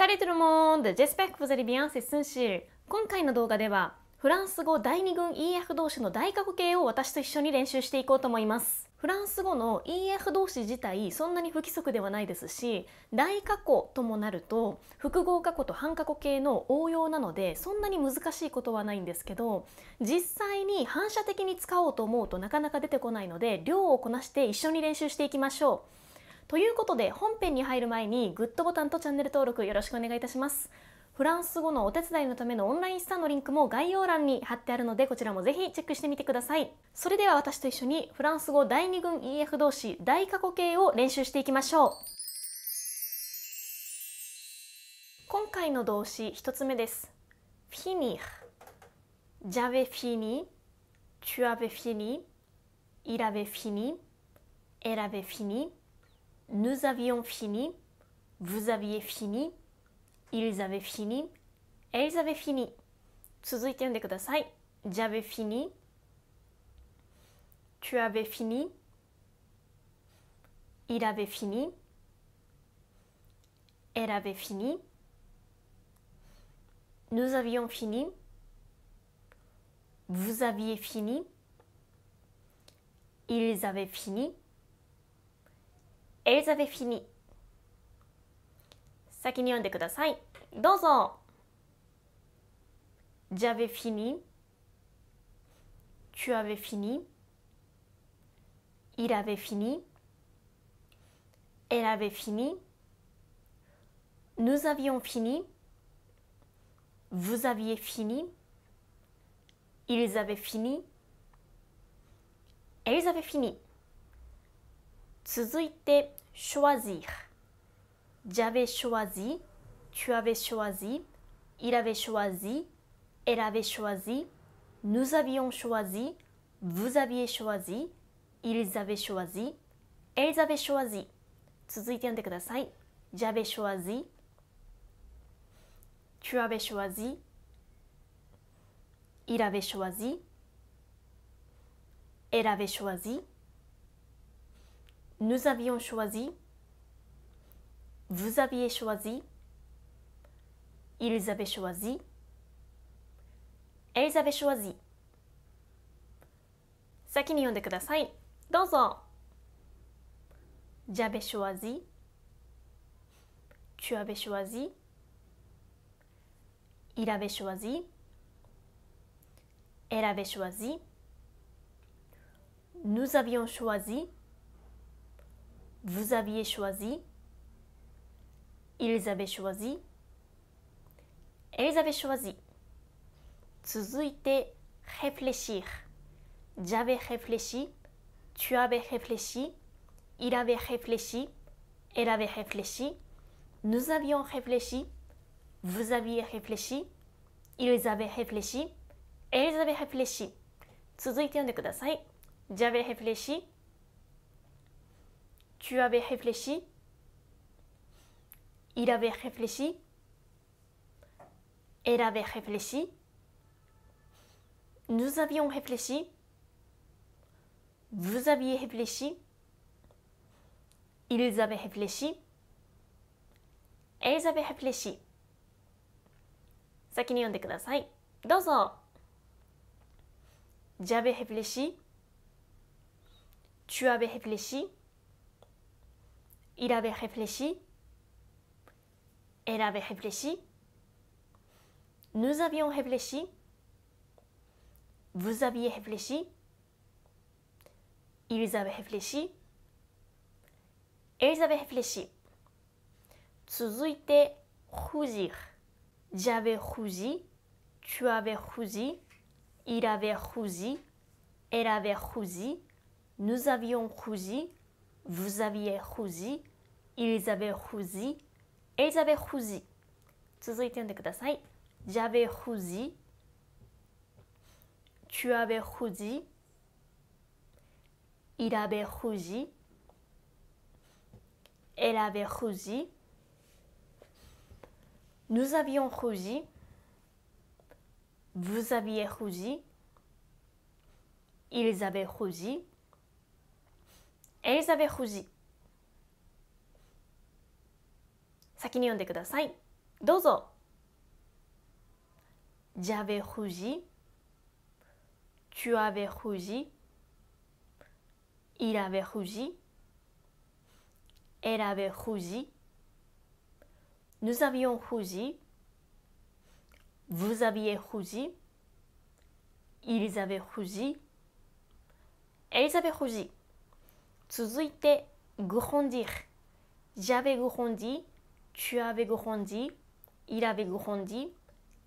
Salut tout le monde! J'espère que vous allez bien, c'est Sunshil。今回の動画では、フランス語第二群 EF 動詞の大過去形を私と一緒に練習していこうと思います。フランス語の EF 動詞自体、そんなに不規則ではないですし、大過去ともなると、複合過去と半過去形の応用なので、そんなに難しいことはないんですけど、実際に反射的に使おうと思うとなかなか出てこないので、量をこなして一緒に練習していきましょう。ということで本編に入る前にグッドボタンとチャンネル登録よろしくお願いいたします。フランス語のお手伝いのためのオンラインスタのリンクも概要欄に貼ってあるのでこちらもぜひチェックしてみてください。それでは私と一緒にフランス語第二群 EF 動詞大過去形を練習していきましょう。今回の動詞1つ目です。finir j'avais fini tu avais fini il avait fini elle avait fini Nous avions fini, vous aviez fini, ils avaient fini, elles avaient fini. 続いて読んでください。J'avais fini, tu avais fini, il avait fini, elle avait fini, nous avions fini, vous aviez fini, ils avaient fini.Elles avaient fini. 先に読んでください。どうぞ。J'avais fini. Tu avais fini. Il avait fini. Elle avait fini. Nous avions fini. Vous aviez fini. Ils avaient fini. Elles avaient fini.続いて choisir j'avais choisi tu avais choisi il avait choisi elle avait choisi nous avions choisi vous aviez choisi ils avaient choisi elles avaient choisi 続いて読んでください。j'avais choisi tu avais choisi il avait choisi elle avait choisi Nous avions choisi, vous aviez choisi, ils avaient choisi, elles avaient choisi. 先に読んでください。どうぞ。J'avais choisi, tu avais choisi, il avait choisi, elle avait choisi, nous avions choisi.Vous aviez choisi, ils avaient choisi, elles avaient choisi. 続いて réfléchir. J'avais réfléchi, tu avais réfléchi, il avait réfléchi, elle avait réfléchi, nous avions réfléchi, vous aviez réfléchi, ils avaient réfléchi, elles avaient réfléchi. 続いて読んでください。J'avais réfléchi.Tu avais réfléchi, il avait réfléchi, elle avait réfléchi, nous avions réfléchi, vous aviez réfléchi, ils avaient réfléchi, elles avaient réfléchi. 先に読んでください。どうぞ。J'avais réfléchi, tu avais réfléchi,Il avait réfléchi, elle avait réfléchi, nous avions réfléchi, vous aviez réfléchi, ils avaient réfléchi, elles avaient réfléchi. 続いて rougir. J'avais rougi, tu avais rougi, il avait rougi, elle avait rougi, nous avions rougi.Vous aviez rougi, ils avaient rougi, elles avaient rougi. 続いて読んでください。J'avais rougi, tu avais rougi, il avait rougi, elle avait rougi, nous avions rougi, vous aviez rougi, ils avaient rougi.Elles avaient rougi. 先に読んでください。どうぞ。J'avais rougi. Tu avais rougi. Il avait rougi. Elle avait rougi. Nous avions rougi. Vous aviez rougi. Ils avaient rougi. Elles avaient rougi. 続いて、grandir. J'avais grandi. Tu avais grandi. Il avait grandi.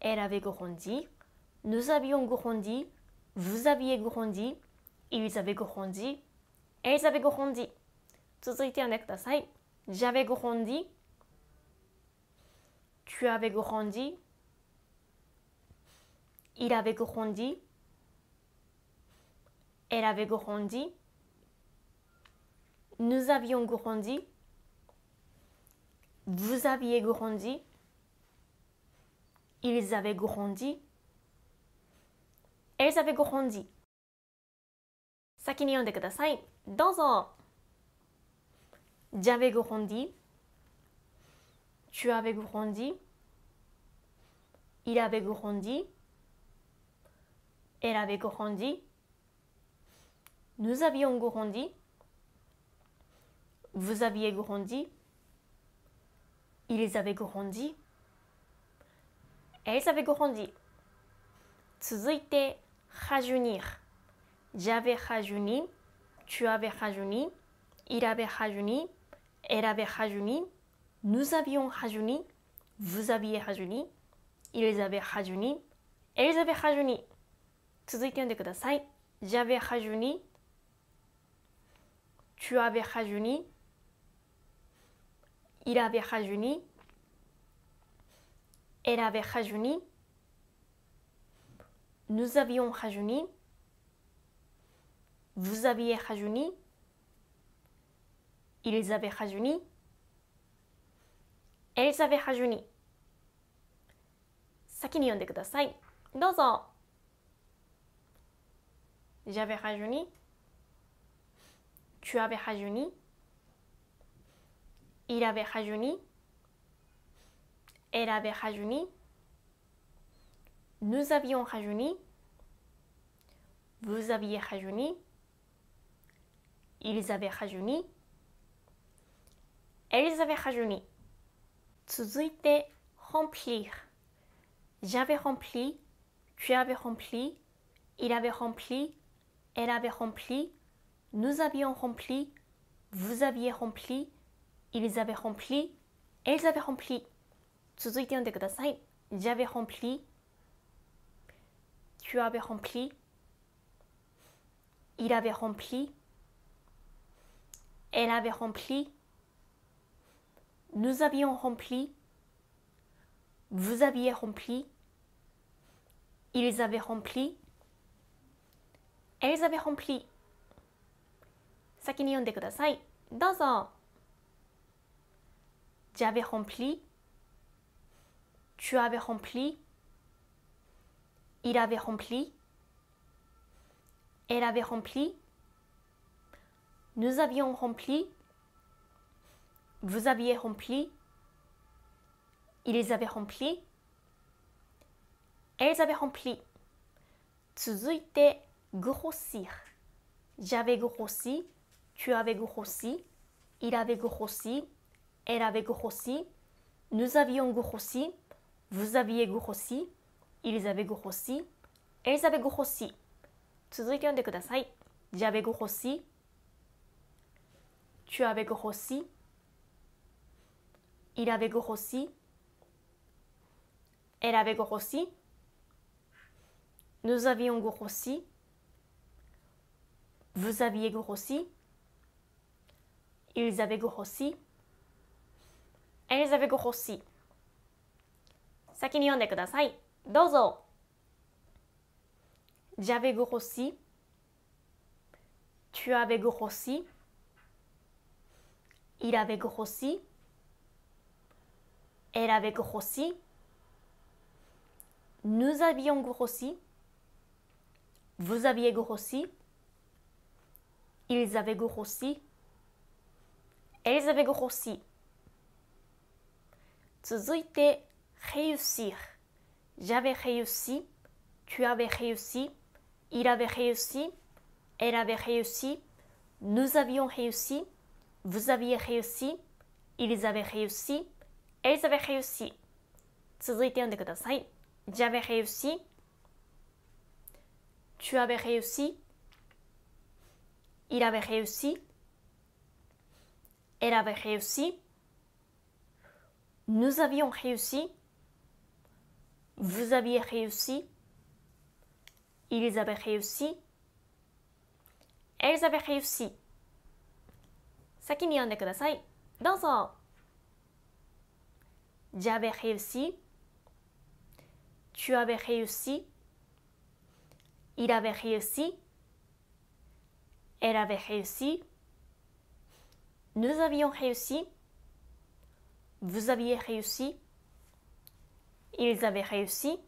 Elle avait grandi. Nous avions grandi. Vous aviez grandi. Ils avaient grandi. Elles avaient grandi. 続いて読んでください。J'avais grandi. Tu avais grandi. Il avait grandi. Elle avait grandi. Nous avions grandi. Vous aviez grandi. Ils avaient grandi. Elles avaient grandi. 先に読んでください。どうぞ。J'avais grandi. Tu avais grandi. Il avait grandi. Elle avait grandi. Nous avions grandi. Vous aviez grandi. Ils avaient grandi. Elles avaient grandi. 続いて、rajeunir. J'avais rajeuni. Tu avais rajeuni. Il avait rajeuni. Elle avait rajeuni. Nous avions rajeuni. Vous aviez rajeuni. Ils avaient rajeuni. Elles avaient rajeuni. 続いて読んでください。J'avais rajeuni. Tu avais rajeuni. Il avait rajeuni. Elle avait rajeuni. Nous avions rajeuni. Vous aviez rajeuni. Ils avaient rajeuni. Elles avaient rajeuni. 先に読んでください。どうぞ。J'avais rajeuni. Tu avais rajeuni. Il avait rajeuni. Elle avait rajeuni. Nous avions rajeuni. Vous aviez rajeuni. Ils avaient rajeuni. Elles avaient rajeuni. 続いて、remplir. J'avais rempli. Tu avais rempli. Il avait rempli. Elle avait rempli. Nous avions rempli. Vous aviez rempli. Ils avaient rempli. Elles avaient rempli. 続いて読んでください。J'avais rempli. Tu avais rempli. Il avait rempli. Elle avait rempli. Nous avions rempli. Vous aviez rempli. Ils avaient rempli. Elles avaient rempli. 先に読んでください。どうぞ。J'avais rempli. Tu avais rempli. Il avait rempli. Elle avait rempli. Nous avions rempli. Vous aviez rempli. Ils avaient rempli. Elles avaient rempli. 続いて、grossir. J'avais grossi. Tu avais grossi. Il avait grossi. Elle avait grossi. Nous avions grossi. Vous aviez grossi. Ils avaient grossi. Elles avaient grossi. 続いて読んでください。J'avais grossi. Tu avais grossi. Il avait grossi. Elle avait grossi. Nous avions grossi. Vous aviez grossi. Ils avaient grossi. Elles avaient grossi. 先に読んでください。どうぞ。J'avais grossi. Tu avais grossi. Il avait grossi. Elle avait grossi. Nous avions grossi. Vous aviez grossi. Ils avaient grossi. Elles avaient grossi. 続いて réussir. J'avais réussi, tu avais réussi, il avait réussi, elle avait réussi, nous avions réussi, vous aviez réussi, ils avaient réussi, elles avaient réussi。続いて読んでください。J'avais réussi, tu avais réussi, il avait réussi, elle avait réussi, nous avions réussi, vous aviez réussi, ils avaient réussi, elles avaient réussi。先に読んでください。どうぞ。J'avais réussi, tu avais réussi, il avait réussi, elle avait réussi, nous avions réussi, vous aviez réussi, ils avaient réussi,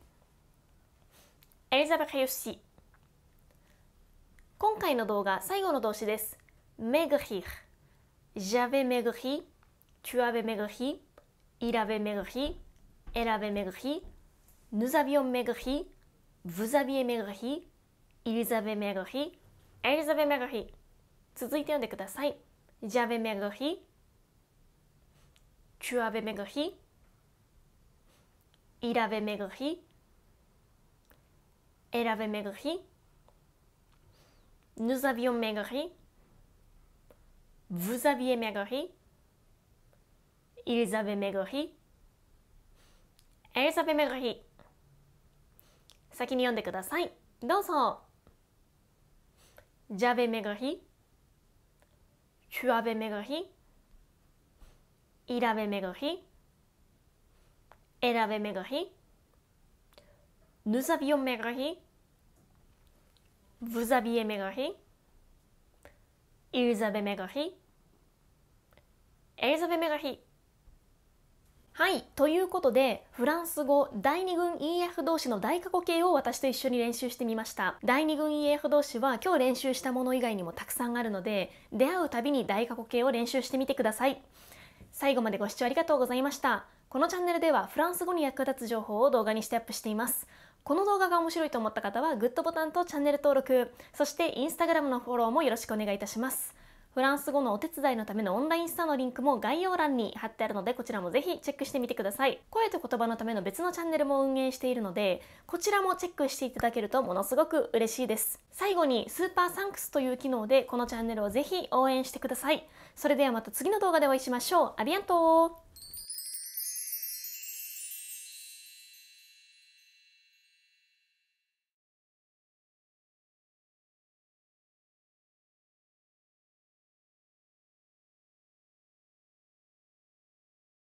elles avaient réussi。今回の動画、最後の動詞です。maigrir。J'avais maigri, tu avais maigri, il avait maigri, elle avait maigri, nous avions maigri, vous aviez maigri, ils avaient maigri, elles avaient maigri。続いて読んでください。J'avais maigri, tu avais maigri, il avait maigri, elle avait maigri, nous avions maigri, vous aviez maigri, ils avaient maigri, elles avaient maigri。先に読んでください。どうぞ。J'avais maigri, tu avais maigri, il avait maigri, elle avait maigri, nous avions maigri, vous aviez maigri, ils avaient maigri, elles avaient maigri。はい、ということでフランス語第二群 EF 動詞の大過去形を私と一緒に練習してみました。第二群 EF 動詞は今日練習したもの以外にもたくさんあるので、出会うたびに大過去形を練習してみてください。最後までご視聴ありがとうございました。このチャンネルではフランス語に役立つ情報を動画にしてアップしています。この動画が面白いと思った方はグッドボタンとチャンネル登録、そしてインスタグラムのフォローもよろしくお願いいたします。フランス語のお手伝いのためのオンラインストアのリンクも概要欄に貼ってあるので、こちらもぜひチェックしてみてください。声と言葉のための別のチャンネルも運営しているので、こちらもチェックしていただけるとものすごく嬉しいです。最後にスーパーサンクスという機能でこのチャンネルをぜひ応援してください。それではまた次の動画でお会いしましょう。アビアントー。